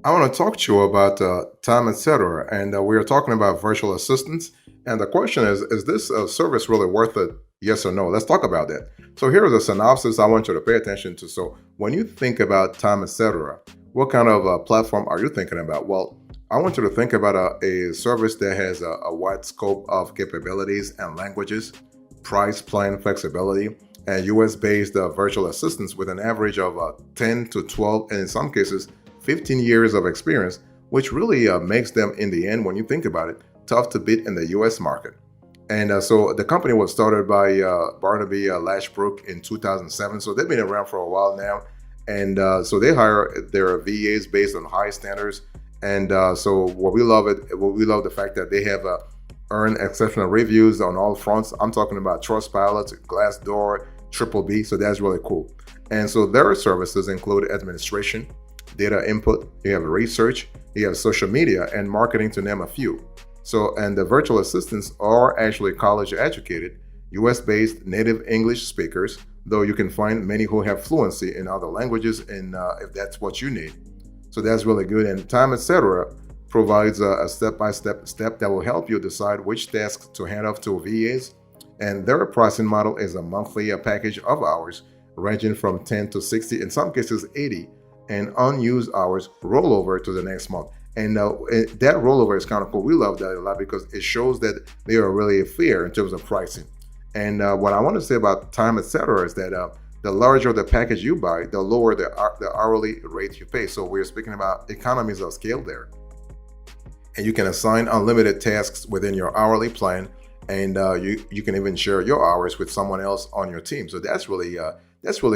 I want to talk to you about time, etc. And we are talking about virtual assistants. And the question is this service really worth it? Yes or no? Let's talk about that. So here is a synopsis I want you to pay attention to. So when you think about time, etc., what kind of platform are you thinking about? Well, I want you to think about a service that has a wide scope of capabilities and languages, price, plan, flexibility, and US-based virtual assistants with an average of 10 to 12, and in some cases, 15 years of experience, which really makes them, in the end, when you think about it, tough to beat in the US market. And so the company was started by Barnaby Lashbrook in 2007. So they've been around for a while now. And so they hire their VAs based on high standards. And so what we love the fact that they have earned exceptional reviews on all fronts. I'm talking about Trustpilot, Glassdoor, Triple B. So that's really cool. And so their services include administration, data input, you have research, you have social media, and marketing, to name a few. So, and the virtual assistants are actually college educated, US based native English speakers, though you can find many who have fluency in other languages, and if that's what you need. So that's really good. And Time Etc. provides a step that will help you decide which tasks to hand off to VAs. And their pricing model is a monthly package of hours ranging from 10 to 60, in some cases 80, and unused hours roll over to the next month. And that rollover is kind of cool. We love that a lot because it shows that they are really fair in terms of pricing. And what I want to say about Time Etc. is that the larger the package you buy, the lower the hourly rate you pay. So we're speaking about economies of scale there. And you can assign unlimited tasks within your hourly plan, and you can even share your hours with someone else on your team. So that's really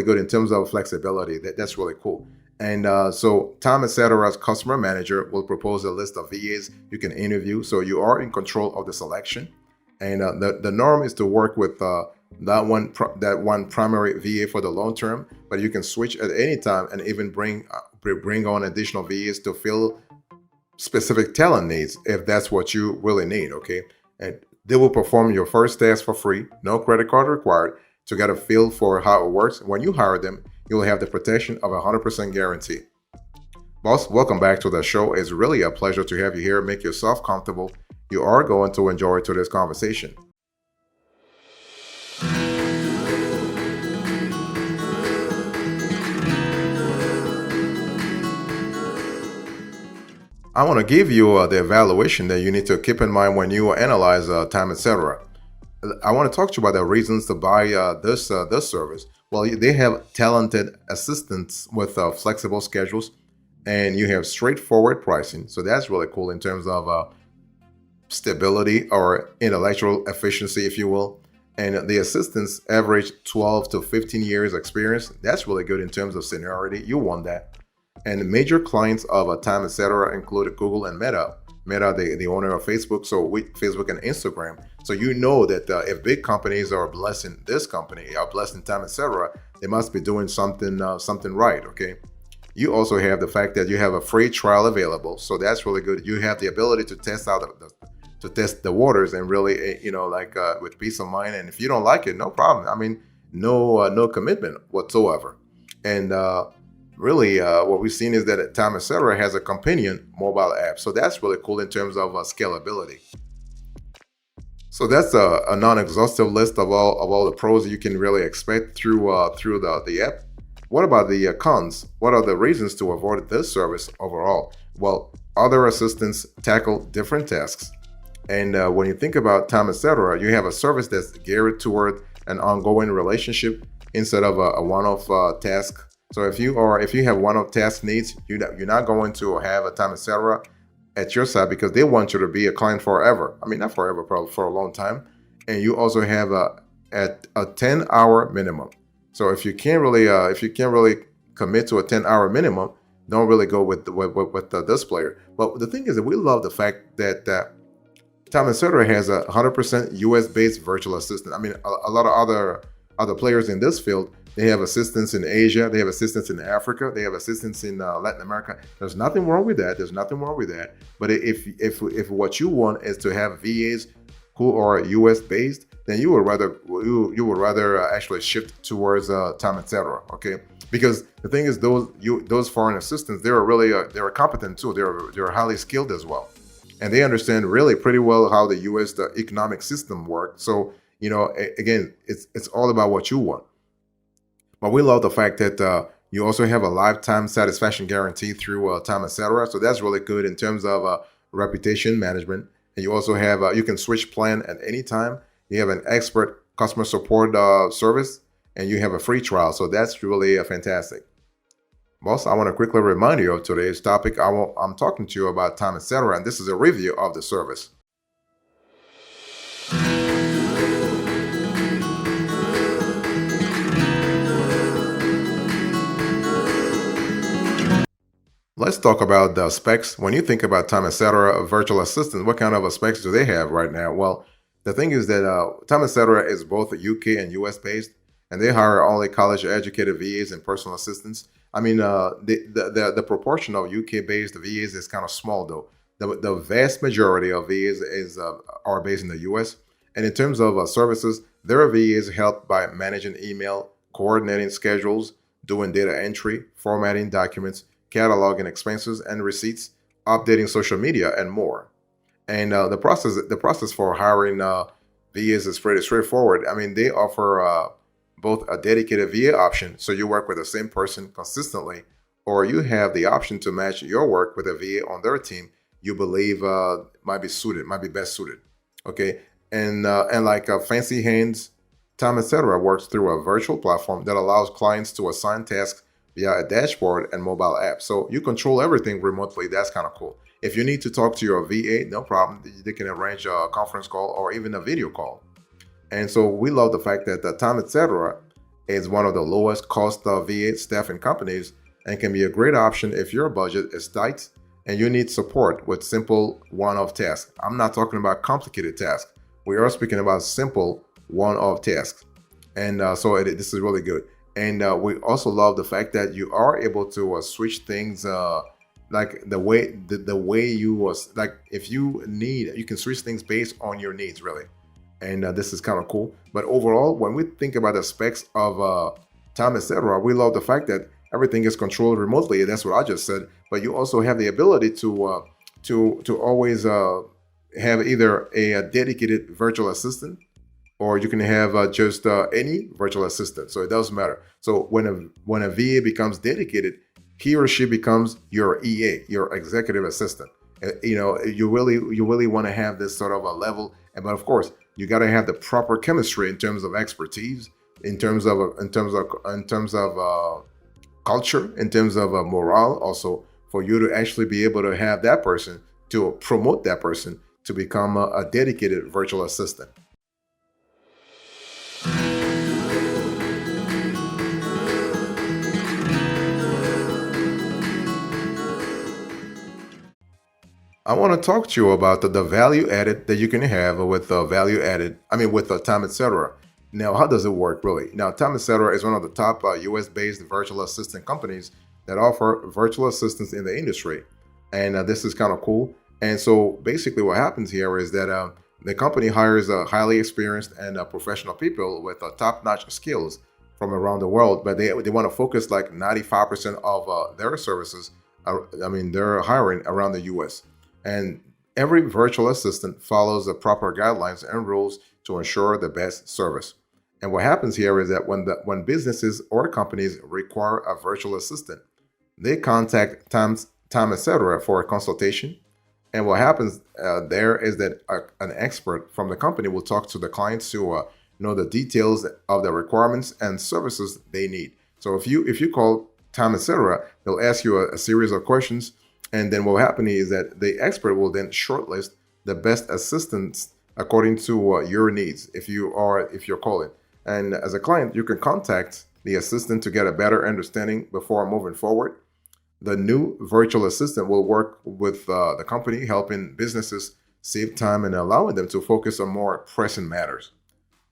good in terms of flexibility. That's really cool. And so Time Etc's customer manager will propose a list of VAs you can interview, so you are in control of the selection. And the norm is to work with that one primary VA for the long term, but you can switch at any time and even bring on additional VAs to fill specific talent needs if that's what you really need. Okay, and they will perform your first task for free, no credit card required, to get a feel for how it works. When you hire them, you'll have the protection of 100% guarantee. Boss, welcome back to the show. It's really a pleasure to have you here. Make yourself comfortable. You are going to enjoy today's conversation. I want to give you the evaluation that you need to keep in mind when you analyze Time Etc. I want to talk to you about the reasons to buy this service. Well, they have talented assistants with flexible schedules, and you have straightforward pricing. So that's really cool in terms of stability or intellectual efficiency, if you will. And the assistants average 12 to 15 years experience. That's really good in terms of seniority. You want that. And major clients of Time Etc. include Google and Meta. Meta, the owner of Facebook, so Facebook and Instagram. So you know that if big companies are blessing this company, are blessing Time, etc., they must be doing something right. Okay. You also have the fact that you have a free trial available, so that's really good. You have the ability to test out to test the waters and really, with peace of mind. And if you don't like it, no problem. I mean, no commitment whatsoever. And really, what we've seen is that Time Etc. has a companion mobile app. So that's really cool in terms of scalability. So that's a non-exhaustive list of all the pros you can really expect through the app. What about the cons? What are the reasons to avoid this service overall? Well, other assistants tackle different tasks. And when you think about Time Etc., you have a service that's geared toward an ongoing relationship instead of a one-off task. So if you have one-off task needs, you're not going to have a Time Etc. at your side because they want you to be a client forever. I mean, not forever, probably for a long time. And you also have a 10-hour minimum. So if you can't really commit to a 10-hour minimum, don't really go with this player. But the thing is that we love the fact that Time Etc. has a 100% US-based virtual assistant. I mean, a lot of other players in this field, they have assistants in Asia, they have assistants in Africa, they have assistants in Latin America. There's nothing wrong with that. But if what you want is to have VAs who are US based, then you would rather actually shift towards time, etc. Okay, because the thing is, those foreign assistants, they're really they're competent too. They're highly skilled as well, and they understand really pretty well how the U.S. the economic system works. So again, it's all about what you want. But we love the fact that you also have a lifetime satisfaction guarantee through time, etc. So that's really good in terms of reputation management. And you also have you can switch plan at any time. You have an expert customer support service, and you have a free trial. So that's really fantastic. Boss, I want to quickly remind you of today's topic. I'm talking to you about time, etc. And this is a review of the service. Let's talk about the specs. When you think about time, etc., virtual assistant, what kind of specs do they have right now? Well, the thing is that time, etc., is both UK and US based, and they hire only college educated VAs and personal assistants. I mean, the proportion of UK based VAs is kind of small though. The vast majority of VAs are based in the US, and in terms of services, their VAs help by managing email, coordinating schedules, doing data entry, formatting documents, cataloging expenses and receipts, updating social media, and more. And the process for hiring VAs is pretty straightforward. I mean, they offer both a dedicated VA option, so you work with the same person consistently, or you have the option to match your work with a VA on their team you believe might be best suited. Okay, and like Fancy Hands, Time Etc. works through a virtual platform that allows clients to assign tasks via a dashboard and mobile app. So you control everything remotely. That's kind of cool. If you need to talk to your VA, no problem. They can arrange a conference call or even a video call. And so we love the fact that the Time Etc. is one of the lowest cost VA staffing companies and can be a great option if your budget is tight and you need support with simple one-off tasks. I'm not talking about complicated tasks. We are speaking about simple one-off tasks. And this is really good. And we also love the fact that you are able to switch things like the way you was like if you need you can switch things based on your needs really. And this is kind of cool. But overall, when we think about the specs of time, etc., we love the fact that everything is controlled remotely. That's what I just said. But you also have the ability to always have either a dedicated virtual assistant, or you can have just any virtual assistant. So it doesn't matter. So when a VA becomes dedicated, he or she becomes your EA, your executive assistant. You really want to have this sort of a level, but of course, you got to have the proper chemistry in terms of expertise, in terms of culture, in terms of morale, also for you to actually be able to have that person to promote that person to become a dedicated virtual assistant. I want to talk to you about the value added that you can have with with the time, etc. Now, how does it work really? Now, time, etc. is one of the top US-based virtual assistant companies that offer virtual assistants in the industry, and this is kind of cool. And so, basically, what happens here is that the company hires highly experienced and professional people with top-notch skills from around the world, but they want to focus like 95% of their services. They're hiring around the U.S. And every virtual assistant follows the proper guidelines and rules to ensure the best service. And what happens here is that when businesses or companies require a virtual assistant, they contact Time Etc. for a consultation. And what happens there is that an expert from the company will talk to the clients to know the details of the requirements and services they need. So if you call Time Etc., they'll ask you a series of questions, and then what will happen is that the expert will then shortlist the best assistants according to your needs. If you're calling, and as a client, you can contact the assistant to get a better understanding before moving forward. The new virtual assistant will work with the company, helping businesses save time and allowing them to focus on more pressing matters.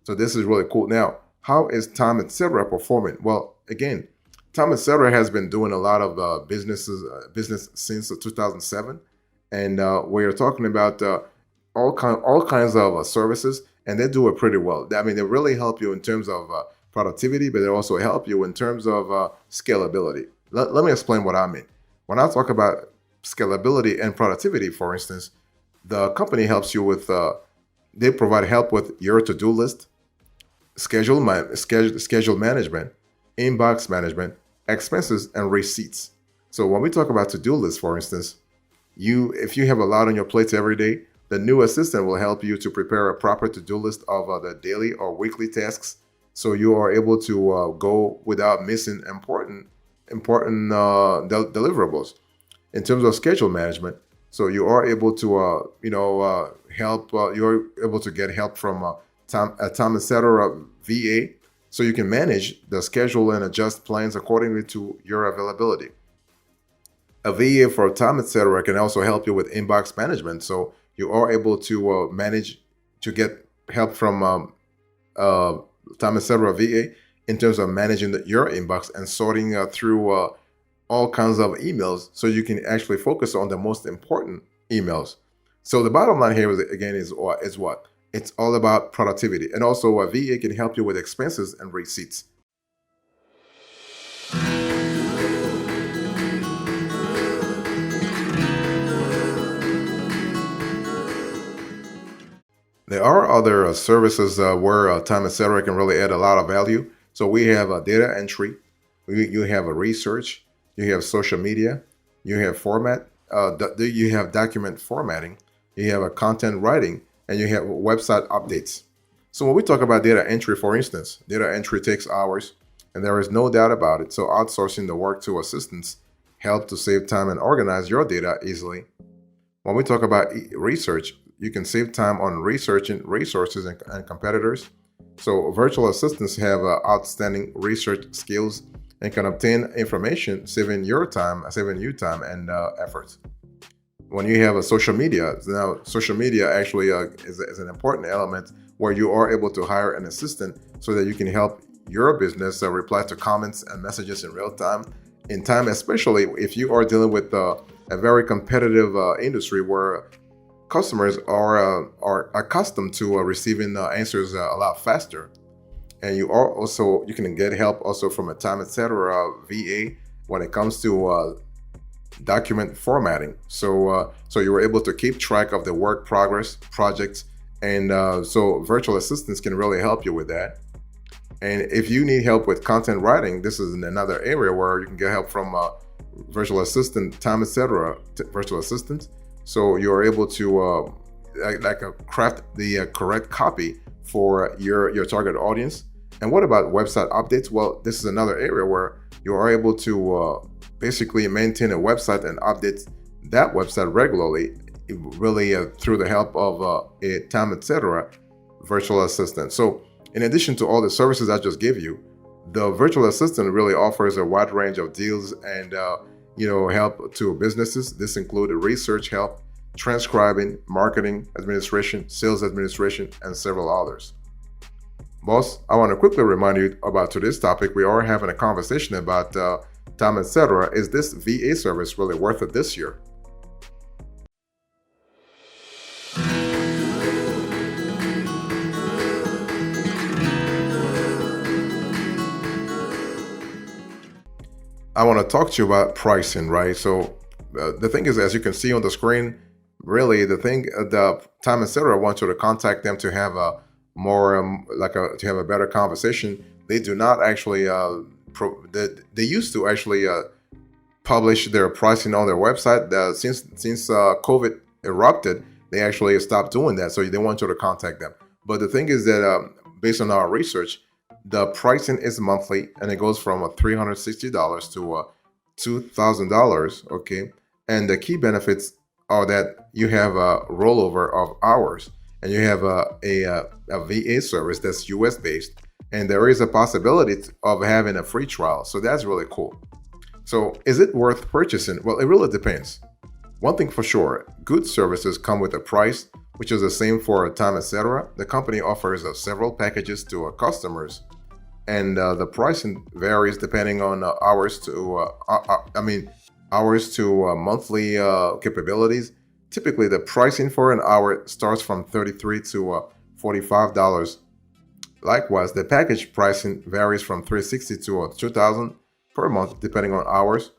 So this is really cool. Now, how is Time Etc. performing? Well, again, Time Etc. has been doing a lot of business since 2007, and we are talking about all kinds of services, and they do it pretty well. I mean, they really help you in terms of productivity, but they also help you in terms of scalability. Let me explain what I mean. When I talk about scalability and productivity, for instance, the company helps you with, they provide help with your to-do list, schedule management, inbox management, expenses, and receipts. So when we talk about to-do lists, for instance, if you have a lot on your plate every day, the new assistant will help you to prepare a proper to-do list of the daily or weekly tasks, so you are able to go without missing important deliverables. In terms of schedule management, so you are able to help. You're able to get help from a time etc. VA, so you can manage the schedule and adjust plans accordingly to your availability. A VA for time etc. can also help you with inbox management, so you are able to manage to get help from uh, time etc. VA in terms of managing your inbox and sorting through all kinds of emails, so you can actually focus on the most important emails. So the bottom line here is, again, is what? It's all about productivity. And also a VA can help you with expenses and receipts. There are other services where time etc. can really add a lot of value. So we have data entry, you have a research, you have social media, you have you have document formatting, you have a content writing, and you have website updates. So when we talk about data entry, for instance, data entry takes hours, and there is no doubt about it. So outsourcing the work to assistants help to save time and organize your data easily. When we talk about research, you can save time on researching resources and competitors. So virtual assistants have outstanding research skills and can obtain information, saving you time and efforts. When you have a social media, now social media actually is an important element where you are able to hire an assistant so that you can help your business reply to comments and messages in real time, especially if you are dealing with a very competitive industry where customers are accustomed to receiving answers a lot faster. And you can get help also from a time etc. VA when it comes to document formatting. So you were able to keep track of the work progress projects, and so virtual assistants can really help you with that. And if you need help with content writing, this is another area where you can get help from virtual assistant, time etc. Virtual assistants. So you're able to craft the correct copy for your target audience. And what about website updates? Well, this is another area where you are able to basically maintain a website and update that website regularly, really through the help of a time etc. virtual assistant. So in addition to all the services I just gave you, the virtual assistant really offers a wide range of deals and help to businesses. This includes research help, transcribing, marketing administration, sales administration, and several others. Boss, I want to quickly remind you about today's topic. We are having a conversation about time etc. Is this VA service really worth it this year? I want to talk to you about pricing, right? So the thing is, as you can see on the screen, really the time etc. wants you to contact them to have a more to have a better conversation. They do not actually they used to actually publish their pricing on their website. Since COVID erupted, they actually stopped doing that. So they want you to contact them. But the thing is that based on our research, the pricing is monthly, and it goes from $360 to $2,000. Okay, and the key benefits are that you have a rollover of hours, and you have a VA service that's US based, and there is a possibility of having a free trial. So that's really cool. So is it worth purchasing? Well, it really depends. One thing for sure, good services come with a price, which is the same for time etc. The company offers several packages to customers, and the pricing varies depending on hours to monthly capabilities. Typically, the pricing for an hour starts from $33 to $45. Likewise, the package pricing varies from $360 to $2,000 per month, depending on hours.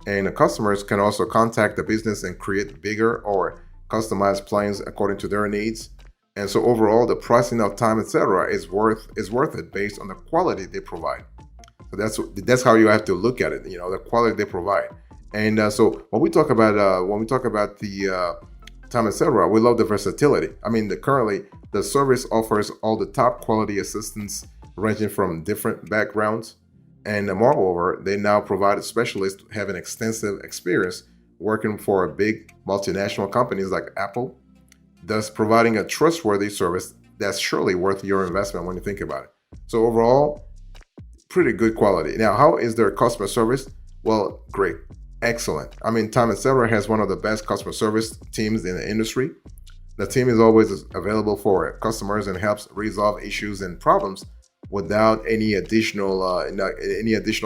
And the customers can also contact the business and create bigger or customized plans according to their needs. And so overall, the pricing of time, etc., is worth it based on the quality they provide. So that's how you have to look at it. The quality they provide. And so when we talk about the time, etc., we love the versatility. I mean, currently the service offers all the top quality assistance ranging from different backgrounds. And moreover, they now provide specialists who have an extensive experience working for big multinational companies like Apple, thus providing a trustworthy service that's surely worth your investment when you think about it. So overall, pretty good quality. Now, how is their customer service? Well, great, excellent. I mean, Time Etc. has one of the best customer service teams in the industry. The team is always available for customers and helps resolve issues and problems without any additional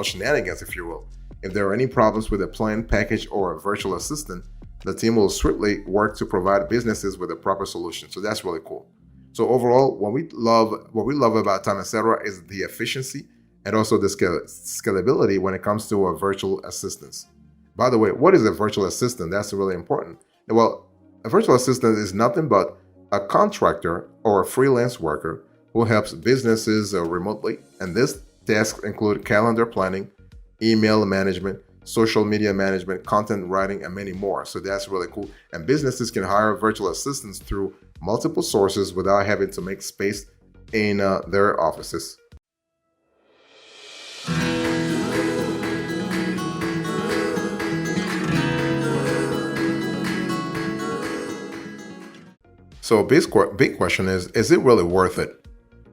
shenanigans, if you will. If there are any problems with a plan, package, or a virtual assistant, the team will swiftly work to provide businesses with a proper solution. So that's really cool. So overall, what we love about Time Etc. is the efficiency and also the scalability when it comes to a virtual assistants. By the way, what is a virtual assistant? That's really important. Well, a virtual assistant is nothing but a contractor or a freelance worker who helps businesses remotely. And this tasks include calendar planning, email management, social media management, content writing, and many more. So that's really cool. And businesses can hire virtual assistants through multiple sources without having to make space in their offices. So big question is it really worth it?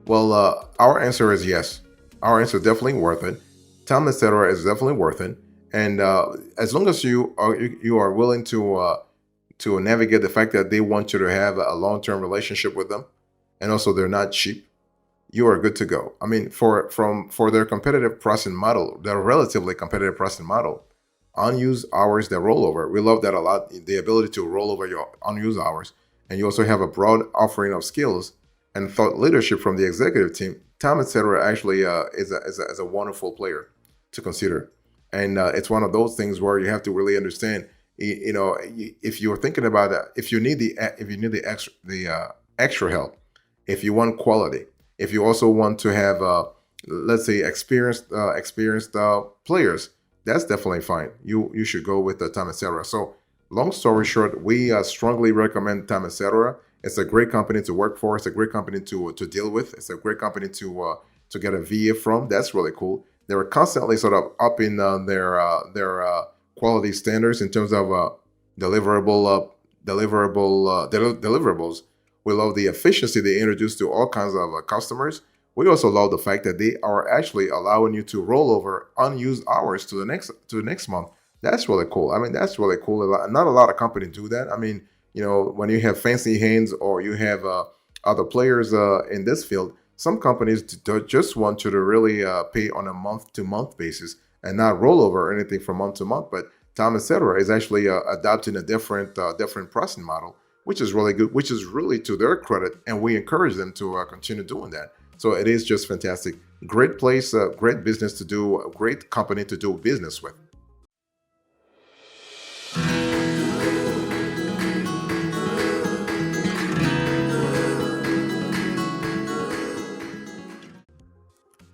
Well, our answer is yes. Our answer is definitely worth it. Time, etc., is definitely worth it. And as long as you are willing to navigate the fact that they want you to have a long-term relationship with them, and also they're not cheap, you are good to go. I mean, for their competitive pricing model, their relatively competitive pricing model, unused hours that roll over. We love that a lot. The ability to roll over your unused hours, and you also have a broad offering of skills and thought leadership from the executive team. Time, etc. actually is a wonderful player to consider, and it's one of those things where you have to really understand. If you're thinking about that, if you need the extra help, if you want quality, if you also want to have let's say experienced players, that's definitely fine. You should go with the Time, etc. So long story short, we strongly recommend Time, etc. It's a great company to work for. It's a great company to deal with. It's a great company to get a VA from. That's really cool. They were constantly sort of upping their quality standards in terms of deliverables. We love the efficiency they introduce to all kinds of customers. We also love the fact that they are actually allowing you to roll over unused hours to the next month. That's really cool. I mean, that's really cool. Not a lot of companies do that. I mean, when you have fancy hands or you have other players in this field, some companies just want you to really pay on a month-to-month basis and not roll over anything from month to month. But Time, etc. is actually adopting a different pricing model, which is really good, which is really to their credit, and we encourage them to continue doing that. So it is just fantastic. Great place, great business to do, a great company to do business with.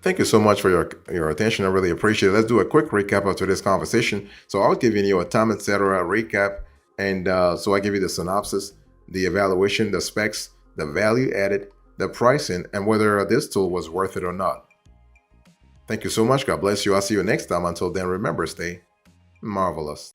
Thank you so much for your attention. I really appreciate it. Let's do a quick recap of today's conversation. So I was giving you a Time, etc. recap, and so I give you the synopsis, the evaluation, the specs, the value added, the pricing, and whether this tool was worth it or not. Thank you so much. God bless you. I'll see you next time. Until then, remember, stay marvelous.